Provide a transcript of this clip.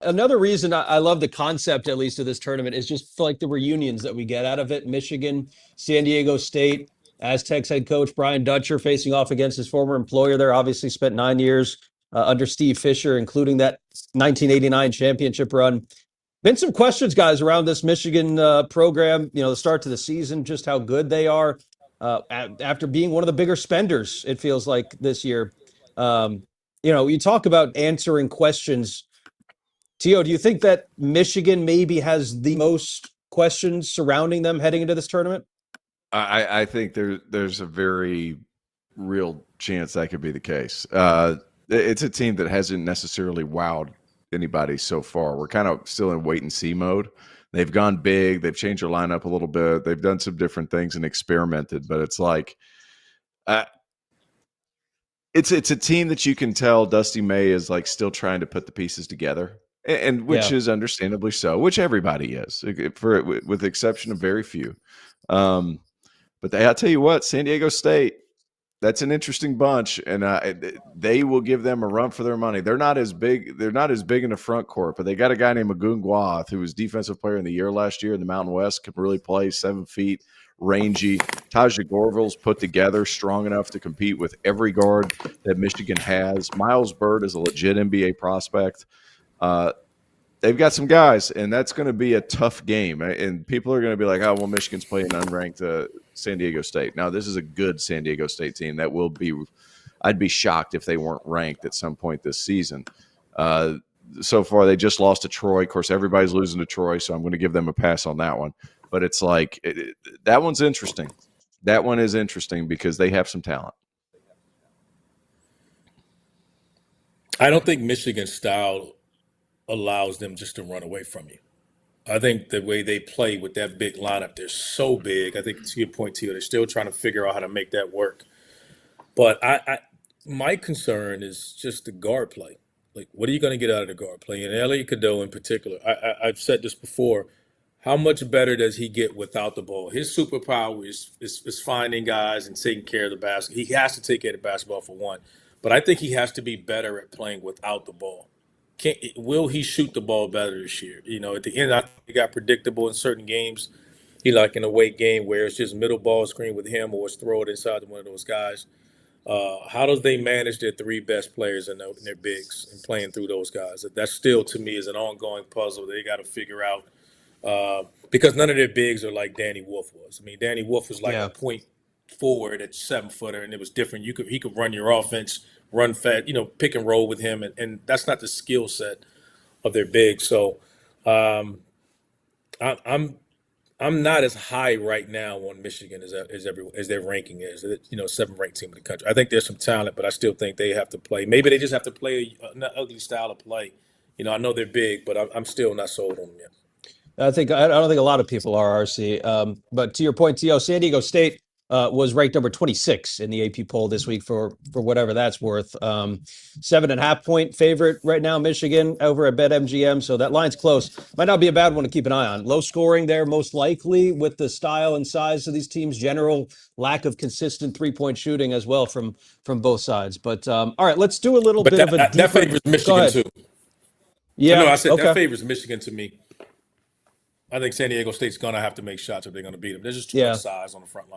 Another reason I love the concept, at least of this tournament, is just for like the reunions that we get out of it. Michigan, San Diego State, Aztecs head coach Brian Dutcher facing off against his former employer there. Obviously, spent 9 years under Steve Fisher, including that 1989 championship run. Been some questions, guys, around this Michigan program. You know, the start to the season, just how good they are after being one of the bigger spenders. It feels like this year. You know, you talk about answering questions. Tio, do you think that Michigan maybe has the most questions surrounding them heading into this tournament? I think there's a very real chance that could be the case. It's a team that hasn't necessarily wowed anybody so far. We're kind of still in wait and see mode. They've gone big. They've changed their lineup a little bit. They've done some different things and experimented, but it's like it's a team that you can tell Dusty May is like still trying to put the pieces together, and which is understandably so, which everybody is, with the exception of very few. But I'll tell you what, San Diego State, that's an interesting bunch, and they will give them a run for their money. They're not as big. They're not as big in the front court, but they got a guy named Magoon Gwath, who was Defensive Player of the Year last year in the Mountain West, can really play, 7 feet, rangy. Tajah Gorville's put together, strong enough to compete with every guard that Michigan has. Miles Byrd is a legit NBA prospect. They've got some guys, and that's going to be a tough game. And people are going to be like, oh, well, Michigan's playing unranked San Diego State. Now, this is a good San Diego State team. That will be – I'd be shocked if they weren't ranked at some point this season. So far, they just lost to Troy. Of course, everybody's losing to Troy, so I'm going to give them a pass on that one. But it's like that one's interesting. That one is interesting because they have some talent. I don't think Michigan's style allows them just to run away from you. I think the way they play with that big lineup, they're so big. I think to your point, Tio, they're still trying to figure out how to make that work. But my concern is just the guard play. Like, what are you going to get out of the guard play? And Elliot Cadeau in particular, I've said this before. How much better does he get without the ball? His superpower is finding guys and taking care of the basketball. He has to take care of the basketball for one. But I think he has to be better at playing without the ball. Will he shoot the ball better this year? You know, at the end, I think he got predictable in certain games. He like in a weight game where it's just middle ball screen with him or it's throw it inside to one of those guys. How does they manage their 3 best players in their bigs and playing through those guys? That still, to me, is an ongoing puzzle they got to figure out because none of their bigs are like Danny Wolf was. I mean, Danny Wolf was like a point forward at 7-footer, and it was different. He could run your offense, run fat, pick and roll with him, and that's not the skill set of their bigs. So I'm not as high right now on Michigan as their ranking is. 7th ranked team in the country. I think there's some talent, but I still think they have to play. Maybe they just have to play an ugly style of play. I know they're big, but I'm still not sold on them yet. I don't think a lot of people are, RC. But to your point, Tio, San Diego State was ranked number 26 in the AP poll this week for whatever that's worth. 7.5 point favorite right now, Michigan over at BetMGM. So that line's close. Might not be a bad one to keep an eye on. Low scoring there, most likely, with the style and size of these teams. General lack of consistent 3-point shooting as well from both sides. But all right, let's do a little bit of a deeper. That favors Michigan too. Yeah, I said that favors Michigan to me. I think San Diego State's going to have to make shots if they're going to beat them. There's just too much size on the front line.